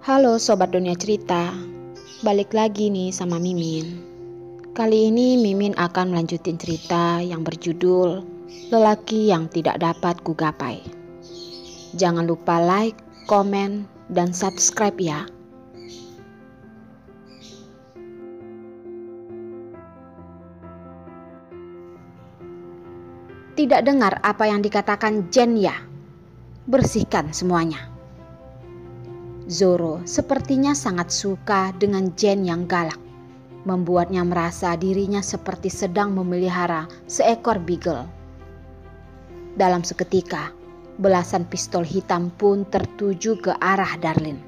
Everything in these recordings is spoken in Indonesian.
Halo Sobat Dunia Cerita, balik lagi nih sama Mimin. Kali ini Mimin akan melanjutin cerita yang berjudul Lelaki yang Tidak Dapat Kugapai. Jangan lupa like, komen, dan subscribe ya. Tidak dengar apa yang dikatakan Jen ya? Bersihkan semuanya. Zoro sepertinya sangat suka dengan Jen yang galak, membuatnya merasa dirinya seperti sedang memelihara seekor beagle. Dalam seketika, belasan pistol hitam pun tertuju ke arah Darlin.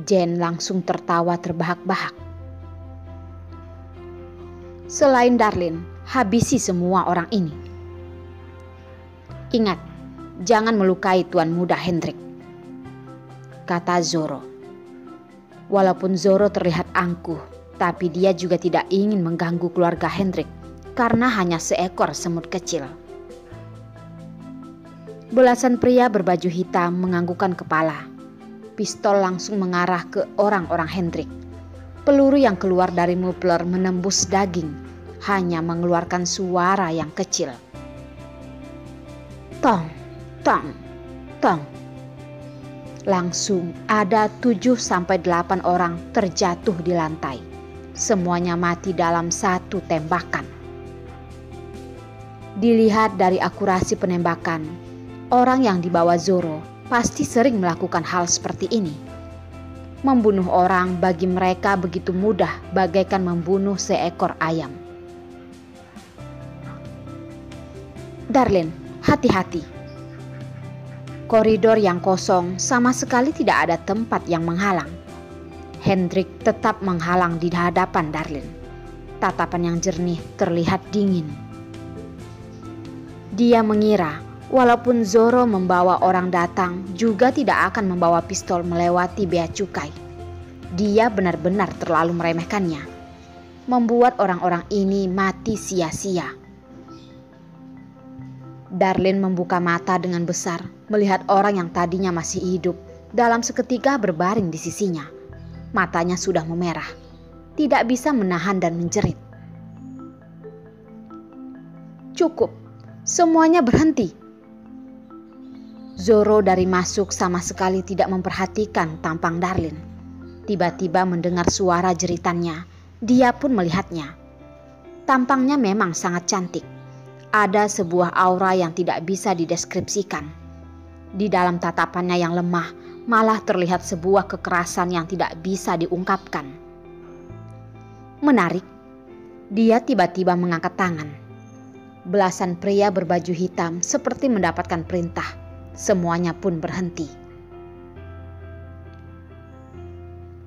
Jen langsung tertawa terbahak-bahak. Selain Darlin, habisi semua orang ini. Ingat, jangan melukai Tuan Muda Hendrik, kata Zoro. Walaupun Zoro terlihat angkuh, tapi dia juga tidak ingin mengganggu keluarga Hendrik karena hanya seekor semut kecil. Belasan pria berbaju hitam menganggukkan kepala. Pistol langsung mengarah ke orang-orang Hendrik. Peluru yang keluar dari muffler menembus daging, hanya mengeluarkan suara yang kecil. Tong, tong, tong. Langsung ada 7-8 orang terjatuh di lantai. Semuanya mati dalam satu tembakan. Dilihat dari akurasi penembakan, orang yang dibawa Zoro pasti sering melakukan hal seperti ini. Membunuh orang bagi mereka begitu mudah bagaikan membunuh seekor ayam. Darlin, hati-hati. Koridor yang kosong sama sekali tidak ada tempat yang menghalang. Hendrik tetap menghalang di hadapan Darlin. Tatapan yang jernih terlihat dingin. Dia mengira walaupun Zoro membawa orang datang juga tidak akan membawa pistol melewati bea cukai. Dia benar-benar terlalu meremehkannya, membuat orang-orang ini mati sia-sia. Darlin membuka mata dengan besar melihat orang yang tadinya masih hidup dalam seketika berbaring di sisinya. Matanya sudah memerah, tidak bisa menahan dan menjerit. Cukup, semuanya berhenti. Zoro dari masuk sama sekali tidak memperhatikan tampang Darlin. Tiba-tiba mendengar suara jeritannya, dia pun melihatnya. Tampangnya memang sangat cantik. Ada sebuah aura yang tidak bisa dideskripsikan. Di dalam tatapannya yang lemah, malah terlihat sebuah kekerasan yang tidak bisa diungkapkan. Menarik, dia tiba-tiba mengangkat tangan. Belasan pria berbaju hitam seperti mendapatkan perintah. Semuanya pun berhenti.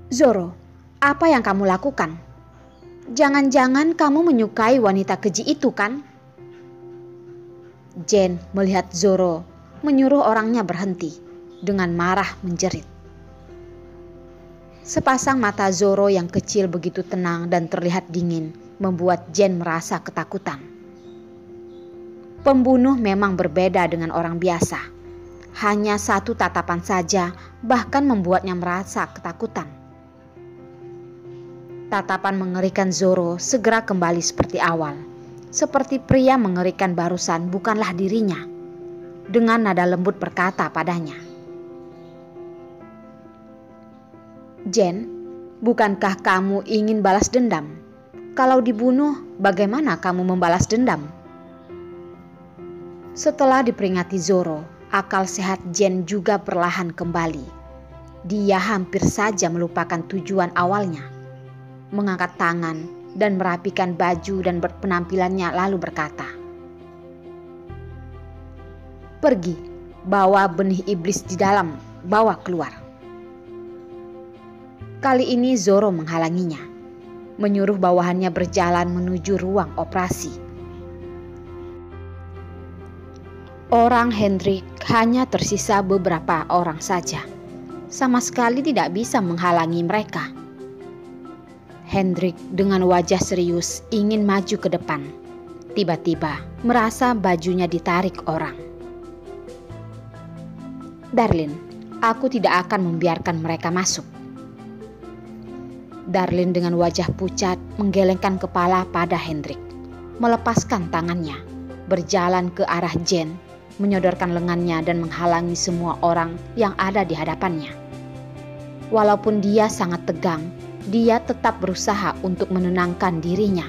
Zoro, apa yang kamu lakukan? Jangan-jangan kamu menyukai wanita keji itu kan? Jen melihat Zoro menyuruh orangnya berhenti, dengan marah menjerit. Sepasang mata Zoro yang kecil begitu tenang dan terlihat dingin membuat Jen merasa ketakutan. Pembunuh memang berbeda dengan orang biasa. Hanya satu tatapan saja bahkan membuatnya merasa ketakutan. Tatapan mengerikan Zoro segera kembali seperti awal. Seperti pria mengerikan barusan bukanlah dirinya. Dengan nada lembut berkata padanya, Jen, bukankah kamu ingin balas dendam? Kalau dibunuh, bagaimana kamu membalas dendam? Setelah diperingati Zoro, akal sehat Jen juga perlahan kembali. Dia hampir saja melupakan tujuan awalnya. Mengangkat tangan dan merapikan baju dan penampilannya lalu berkata, pergi, bawa benih iblis di dalam, bawa keluar. Kali ini Zoro menghalanginya, menyuruh bawahannya berjalan menuju ruang operasi. Orang Hendrik hanya tersisa beberapa orang saja. Sama sekali tidak bisa menghalangi mereka. Hendrik dengan wajah serius ingin maju ke depan. Tiba-tiba merasa bajunya ditarik orang. Darlin, Aku tidak akan membiarkan mereka masuk. Darlin dengan wajah pucat menggelengkan kepala pada Hendrik, melepaskan tangannya, berjalan ke arah Jane, menyodorkan lengannya dan menghalangi semua orang yang ada di hadapannya. Walaupun dia sangat tegang, dia tetap berusaha untuk menenangkan dirinya.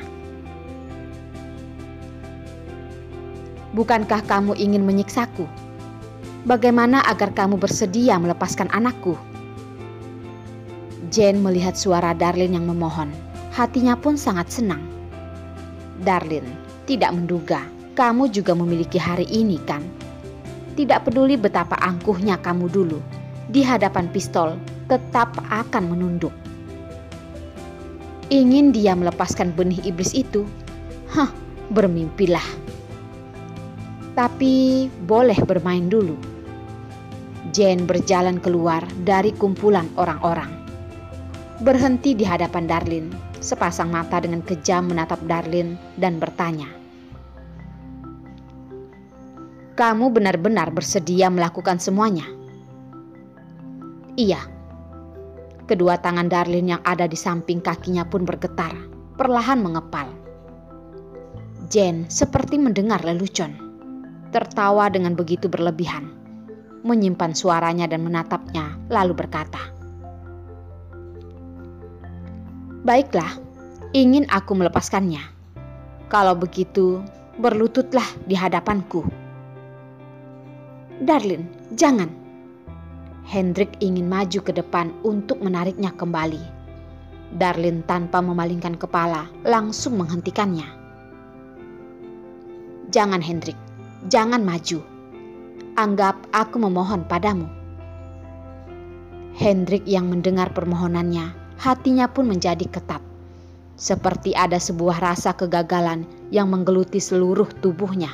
Bukankah kamu ingin menyiksaku? Bagaimana agar kamu bersedia melepaskan anakku? Jane melihat suara Darlin yang memohon. Hatinya pun sangat senang. Darlin, tidak menduga kamu juga memiliki hari ini kan? Tidak peduli betapa angkuhnya kamu dulu, di hadapan pistol tetap akan menunduk. Ingin dia melepaskan benih iblis itu? Bermimpilah. Tapi boleh bermain dulu. Jane berjalan keluar dari kumpulan orang-orang. Berhenti di hadapan Darlin, sepasang mata dengan kejam menatap Darlin dan bertanya, "Kamu benar-benar bersedia melakukan semuanya?" "Iya." Kedua tangan Darlin yang ada di samping kakinya pun bergetar, perlahan mengepal. Jane seperti mendengar lelucon, tertawa dengan begitu berlebihan, menyimpan suaranya dan menatapnya, lalu berkata, "Baiklah, ingin aku melepaskannya. Kalau begitu, berlututlah di hadapanku." "Darlin, jangan." Hendrik ingin maju ke depan untuk menariknya kembali. Darlin tanpa memalingkan kepala langsung menghentikannya. "Jangan Hendrik, jangan maju. Anggap aku memohon padamu." Hendrik yang mendengar permohonannya, hatinya pun menjadi ketat. Seperti ada sebuah rasa kegagalan yang menggeluti seluruh tubuhnya.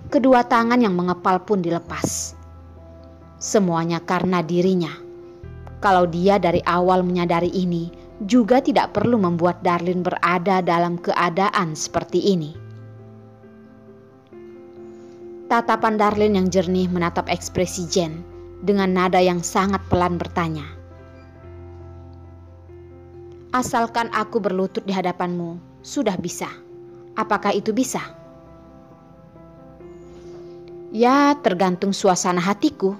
Kedua tangan yang mengepal pun dilepas. Semuanya karena dirinya. Kalau dia dari awal menyadari ini, juga tidak perlu membuat Darlin berada dalam keadaan seperti ini. Tatapan Darlin yang jernih menatap ekspresi Jane dengan nada yang sangat pelan bertanya, "Asalkan aku berlutut di hadapanmu, sudah bisa. Apakah itu bisa?" "Ya, tergantung suasana hatiku."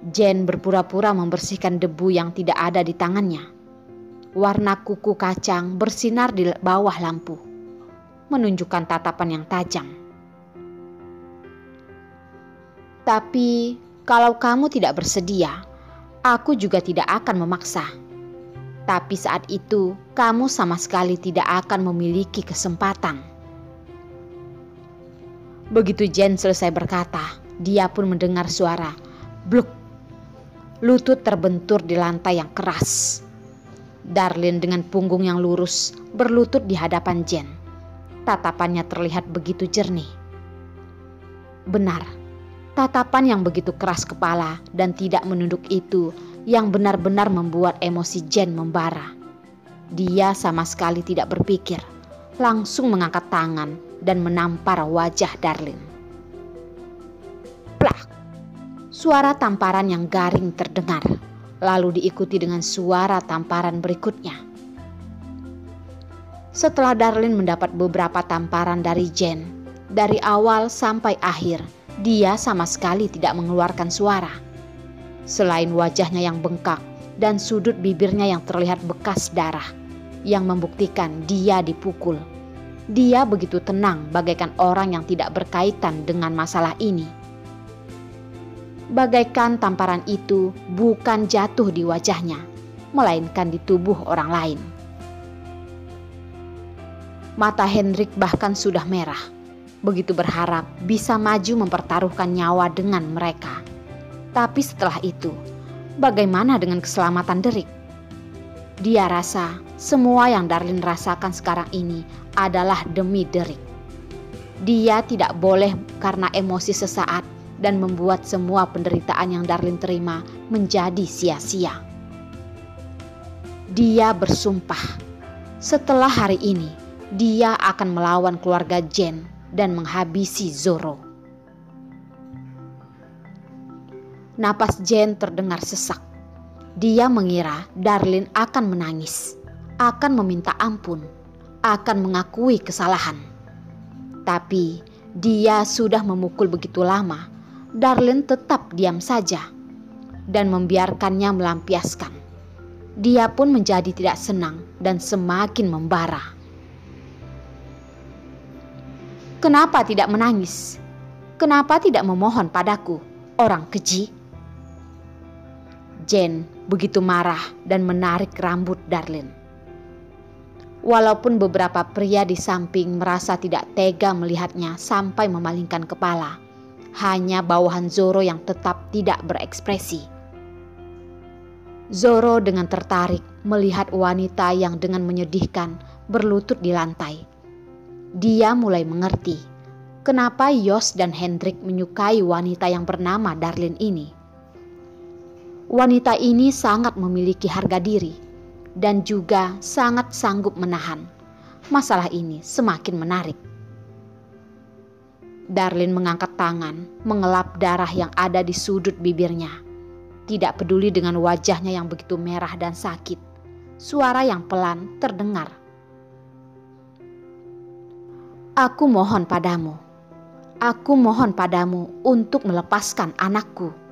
Jane berpura-pura membersihkan debu yang tidak ada di tangannya. Warna kuku kacang bersinar di bawah lampu, menunjukkan tatapan yang tajam. "Tapi kalau kamu tidak bersedia, aku juga tidak akan memaksa. Tapi saat itu kamu sama sekali tidak akan memiliki kesempatan." Begitu Jane selesai berkata, dia pun mendengar suara bluk. Lutut terbentur di lantai yang keras. Darlin dengan punggung yang lurus berlutut di hadapan Jane. Tatapannya terlihat begitu jernih. Benar, tatapan yang begitu keras kepala dan tidak menunduk itu yang benar-benar membuat emosi Jane membara. Dia sama sekali tidak berpikir, langsung mengangkat tangan dan menampar wajah Darlin. Plak! Suara tamparan yang garing terdengar, lalu diikuti dengan suara tamparan berikutnya. Setelah Darlin mendapat beberapa tamparan dari Jane, dari awal sampai akhir, dia sama sekali tidak mengeluarkan suara. Selain wajahnya yang bengkak dan sudut bibirnya yang terlihat bekas darah, yang membuktikan dia dipukul. Dia begitu tenang bagaikan orang yang tidak berkaitan dengan masalah ini. Bagaikan tamparan itu bukan jatuh di wajahnya, melainkan di tubuh orang lain. Mata Hendrik bahkan sudah merah, begitu berharap bisa maju mempertaruhkan nyawa dengan mereka. Tapi setelah itu, bagaimana dengan keselamatan Derek? Dia rasa semua yang Darlin rasakan sekarang ini adalah demi Derek. Dia tidak boleh karena emosi sesaat dan membuat semua penderitaan yang Darlin terima menjadi sia-sia. Dia bersumpah, setelah hari ini dia akan melawan keluarga Jane dan menghabisi Zoro. Napas Jane terdengar sesak. Dia mengira Darlin akan menangis, akan meminta ampun, akan mengakui kesalahan. Tapi dia sudah memukul begitu lama, Darlin tetap diam saja dan membiarkannya melampiaskan. Dia pun menjadi tidak senang dan semakin membara. Kenapa tidak menangis? Kenapa tidak memohon padaku, orang keji? Jane begitu marah dan menarik rambut Darlin. Walaupun beberapa pria di samping merasa tidak tega melihatnya sampai memalingkan kepala, hanya bawahan Zoro yang tetap tidak berekspresi. Zoro dengan tertarik melihat wanita yang dengan menyedihkan berlutut di lantai. Dia mulai mengerti kenapa Yos dan Hendrik menyukai wanita yang bernama Darlin ini. Wanita ini sangat memiliki harga diri dan juga sangat sanggup menahan. Masalah ini semakin menarik. Darlin mengangkat tangan, mengelap darah yang ada di sudut bibirnya. Tidak peduli dengan wajahnya yang begitu merah dan sakit, suara yang pelan terdengar. Aku mohon padamu untuk melepaskan anakku.